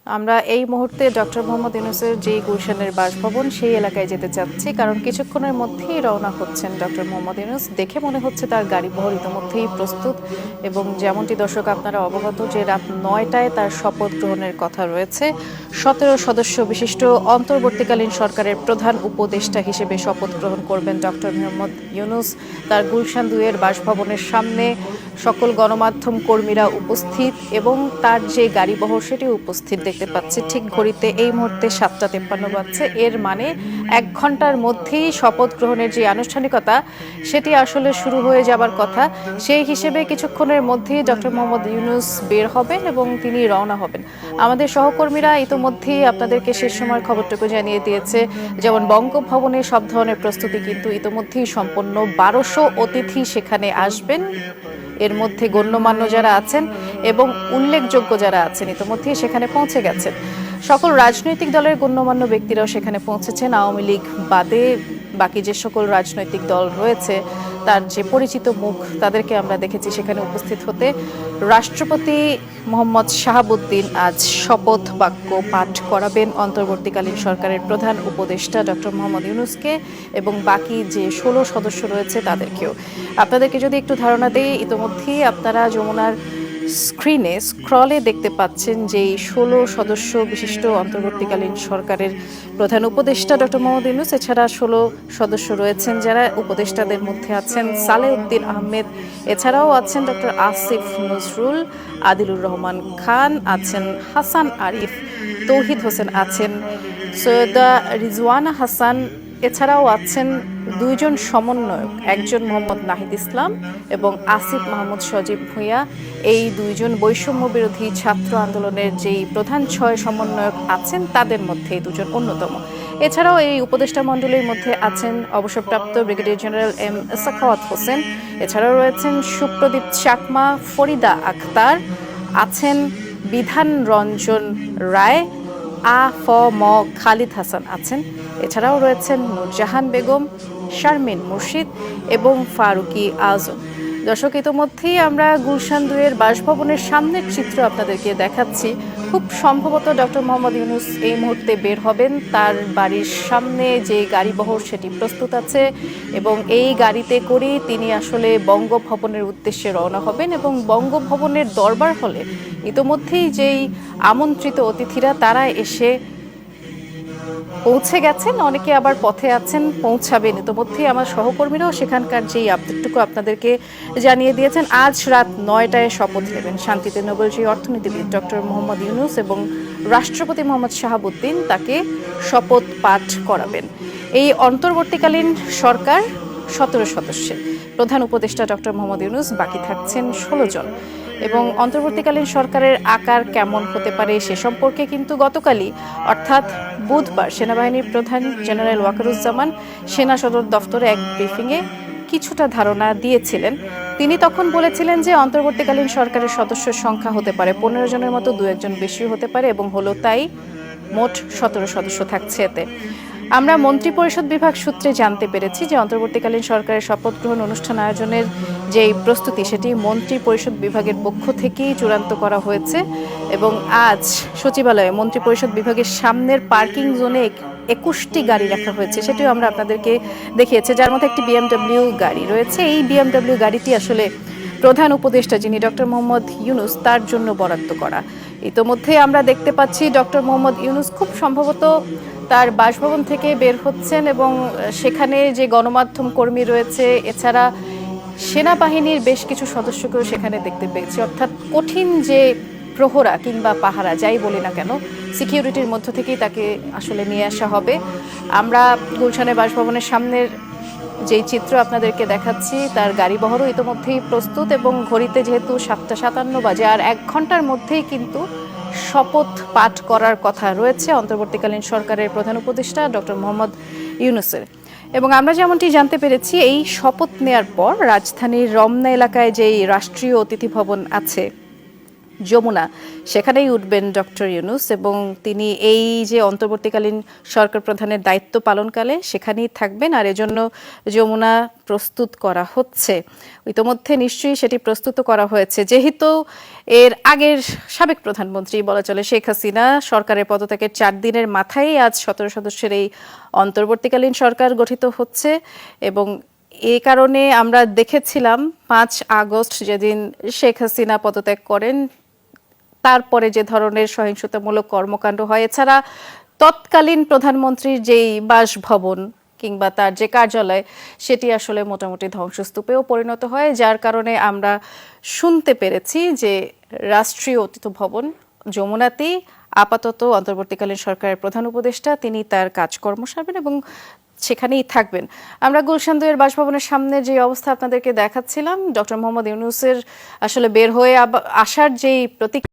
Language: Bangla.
আমরা এই মুহূর্তে ডক্টর মোহাম্মদ ইউনূসের যে গুলশানের বাসভবন সেই এলাকায় যেতে চাচ্ছি, কারণ কিছুক্ষণের মধ্যেই রওনা হচ্ছেন ডক্টর মোহাম্মদ ইউনূস। দেখে মনে হচ্ছে তার গাড়ি বহর ইতিমধ্যেই প্রস্তুত, এবং যেমনটি দর্শক আপনারা অবগত যে রাত ৯টায় তার শপথ গ্রহণের কথা রয়েছে। ১৭ সদস্য বিশিষ্ট অন্তর্বর্তীকালীন সরকারের প্রধান উপদেষ্টা হিসেবে শপথ গ্রহণ করবেন ডক্টর মোহাম্মদ ইউনূস। তার গুলশান ২-এর বাসভবনের সামনে সকল গণমাধ্যম কর্মীরা উপস্থিত, এবং তার যে গাড়িবহর সেটিও উপস্থিত দেখতে পাচ্ছি। ঠিক ঘড়িতে এই মুহূর্তে ৭টা ৫৩ বাজছে। এর মানে ১ ঘন্টার মধ্যেই শপথ গ্রহণের যে আনুষ্ঠানিকতা সেটি আসলে শুরু হয়ে যাবার কথা। সেই হিসেবে কিছুক্ষণের মধ্যেই ডক্টর মোহাম্মদ ইউনূস বের হবেন এবং তিনি রওনা হবেন। আমাদের সহকর্মীরা ইতোমধ্যেই আপনাদেরকে শেষ সময়ের খবরটুকু জানিয়ে দিয়েছে। যেমন বঙ্গভবনে সব ধরনের প্রস্তুতি কিন্তু ইতোমধ্যেই সম্পন্ন। ১২০০ অতিথি সেখানে আসবেন। এর মধ্যে গণ্যমান্য যারা আছেন এবং উল্লেখযোগ্য যারা আছেন ইতিমধ্যেই সেখানে পৌঁছে গেছেন। সকল রাজনৈতিক দলের গণ্যমান্য ব্যক্তিরাও সেখানে পৌঁছেছেন। আওয়ামী লীগ বাদে বাকি যে সকল রাজনৈতিক দল রয়েছে তার যে পরিচিত মুখ তাদেরকে আমরা দেখেছি সেখানে উপস্থিত হতে। রাষ্ট্রপতি মোহাম্মদ শাহাবুদ্দিন আজ শপথ বাক্য পাঠ করাবেন অন্তর্বর্তীকালীন সরকারের প্রধান উপদেষ্টা ডক্টর মোহাম্মদ ইউনূসকে এবং বাকি যে ১৬ সদস্য রয়েছে তাদেরকেও। আপনাদেরকে যদি একটু ধারণা দেই, ইতিমধ্যেই আপনারা যমুনার স্ক্রলে দেখতে পাচ্ছেন যে ১৬ সদস্য বিশিষ্ট অন্তর্বর্তীকালীন সরকারের প্রধান উপদেষ্টা ডক্টর মোহাম্মদ ইউনূস, এছাড়া ১৬ সদস্য রয়েছেন যারা উপদেষ্টাদের মধ্যে আছেন সালেউদ্দিন আহমেদ, এছাড়াও আছেন ডক্টর আসিফ নজরুল, আদিলুর রহমান খান, আছেন হাসান আরিফ, তৌহিদ হোসেন আছেন, সৈয়দা রিজওয়ানা হাসান, এছাড়াও আছেন দুইজন সমন্বয়ক, একজন মোহাম্মদ নাহিদ ইসলাম এবং আসিফ মাহমুদ সজীব ভূঁইয়া। এই দুইজন বৈষম্য বিরোধী ছাত্র আন্দোলনের যেই প্রধান ৬ সমন্বয়ক আছেন তাদের মধ্যে এই দুজন অন্যতম। এছাড়াও এই উপদেষ্টা মণ্ডলীর মধ্যে আছেন অবসরপ্রাপ্ত brigadier general M Sakhawat Hossain, এছাড়াও রয়েছেন সুপ্রদীপ চাকমা, ফরিদা আক্তার, আছেন বিধান রঞ্জন রায়, আ.ফ.ম. খালিদ হাসান আছেন, এছাড়াও রয়েছেন নূরজাহান বেগম, শারমিন মুর্শিদ এবং ফারুকি আজম। দর্শক, ইতোমধ্যেই আমরা গুলশান ২-এর বাসভবনের সামনের চিত্র আপনাদেরকে দেখাচ্ছি। খুব সম্ভবত ডক্টর মোহাম্মদ ইউনূস এই মুহূর্তে বের হবেন। তার বাড়ির সামনে যে গাড়িবহর সেটি প্রস্তুত আছে এবং এই গাড়িতে করেই তিনি আসলে বঙ্গভবনের উদ্দেশ্যে রওনা হবেন। এবং বঙ্গভবনের দরবার হলে ইতোমধ্যেই যেই আমন্ত্রিত অতিথিরা তারা এসে পৌঁছে গেছেন, অনেকে আবার পথে আছেন, পৌঁছাবেন। ইতোমধ্যেই আমার সহকর্মীরাও সেখানকার যেই আপডেটটুকু আপনাদেরকে জানিয়ে দিয়েছেন। আজ রাত ৯টায় শপথ নেবেন শান্তিতে নোবেলজয়ী অর্থনীতিবিদ ডক্টর মোহাম্মদ ইউনূস এবং রাষ্ট্রপতি মোহাম্মদ শাহাবুদ্দিন তাকে শপথ পাঠ করাবেন। এই অন্তর্বর্তীকালীন সরকার ১৭ সদস্যের, প্রধান উপদেষ্টা ডক্টর মোহাম্মদ ইউনূস, বাকি থাকছেন ১৬ জন। এবং অন্তর্বর্তীকালীন সরকারের আকার কেমন হতে পারে সে সম্পর্কে কিন্তু গতকালই অর্থাৎ বুধবার সেনাবাহিনীর প্রধান জেনারেল ওয়াকারুজ্জামান সেনা সদর দফতরে এক ব্রিফিংয়ে কিছুটা ধারণা দিয়েছিলেন। তিনি তখন বলেছিলেন যে অন্তর্বর্তীকালীন সরকারের সদস্যের সংখ্যা হতে পারে ১৫ জনের মতো, ২-১ বেশিও হতে পারে, এবং হলো তাই মোট ১৭ সদস্য থাকছে এতে। আমরা মন্ত্রিপরিষদ বিভাগ সূত্রে জানতে পেরেছি যে অন্তর্বর্তীকালীন সরকারের শপথ গ্রহণ অনুষ্ঠান আয়োজনের যে প্রস্তুতি সেটি মন্ত্রিপরিষদ বিভাগের পক্ষ থেকেই চূড়ান্ত করা হয়েছে। এবং আজ সচিবালয়ে মন্ত্রিপরিষদ বিভাগের সামনের পার্কিং জোনে ২১টি গাড়ি রাখা হয়েছে, সেটিও আমরা আপনাদেরকে দেখিয়েছি, যার মধ্যে একটি বিএমডব্লিউ গাড়ি রয়েছে। এই বিএমডব্লিউ গাড়িটি আসলে প্রধান উপদেষ্টা যিনি ডক্টর মোহাম্মদ ইউনূস তার জন্য বরাদ্দ করা। ইতোমধ্যেই আমরা দেখতে পাচ্ছি ডক্টর মোহাম্মদ ইউনূস খুব সম্ভবত তার বাসভবন থেকে বের হচ্ছেন এবং সেখানে যে গণমাধ্যম কর্মী রয়েছে, এছাড়া সেনাবাহিনীর বেশ কিছু সদস্যকেও সেখানে দেখতে পেয়েছি। অর্থাৎ কঠিন যে প্রহরা কিংবা পাহারা যাই বলি না কেন, সিকিউরিটির মধ্য থেকেই তাকে আসলে নিয়ে আসা হবে। আমরা গুলশানের বাসভবনের সামনের যেই চিত্র আপনাদেরকে দেখাচ্ছি তার গাড়িবহরও ইতোমধ্যেই প্রস্তুত, এবং ঘড়িতে যেহেতু ৭টা ৫৭ বাজে, আর ১ ঘন্টার মধ্যেই কিন্তু শপথ পাঠ করার কথা রয়েছে অন্তর্বর্তীকালীন সরকারের প্রধান উপদেষ্টা ডক্টর মোহাম্মদ ইউনূসের। এবং আমরা যেমনটি জানতে পেরেছি, এই শপথ নেয়ার পর রাজধানীর রমনা এলাকায় যেই রাষ্ট্রীয় অতিথি ভবন আছে যমুনা, সেখানেই উঠবেন ডক্টর ইউনূস এবং তিনি এই যে অন্তর্বর্তীকালীন সরকার প্রধানের দায়িত্ব পালনকালে সেখানেই থাকবেন। আর এজন্য যমুনা প্রস্তুত করা হচ্ছে, ইতোমধ্যে নিশ্চয়ই সেটি প্রস্তুত করা হয়েছে, যেহেতু এর আগের সাবেক প্রধানমন্ত্রী বলা চলে শেখ হাসিনা সরকারের পদত্যাগের 4 দিনের মাথায় আজ 17 সদস্যের এই অন্তর্বর্তীকালীন সরকার গঠিত হচ্ছে। এবং এই কারণে আমরা দেখেছিলাম 5 আগস্ট যেদিন শেখ হাসিনা পদত্যাগ করেন, তারপরে যে ধরনের সহিংসতামূলক কর্মকাণ্ড হয়, এছাড়া তৎকালীন প্রধানমন্ত্রীর যেই বাসভবন কিংবা তার যে কার্যালয় সেটি আসলে মোটামুটি ধ্বংসস্তূপেও পরিণত হয়, যার কারণে আমরা শুনতে পেরেছি যে রাষ্ট্রীয় অতিথি ভবন যমুনাতেই আপাতত অন্তর্বর্তীকালীন সরকারের প্রধান উপদেষ্টা তিনি তার কাজকর্ম সারবেন এবং সেখানেই থাকবেন। আমরা গুলশান 2 এর বাসভবনের সামনে যে অবস্থা আপনাদেরকে দেখাচ্ছিলাম, ডক্টর মোহাম্মদ ইউনূসের আসলে বের হয়ে আসার যেই প্রতীক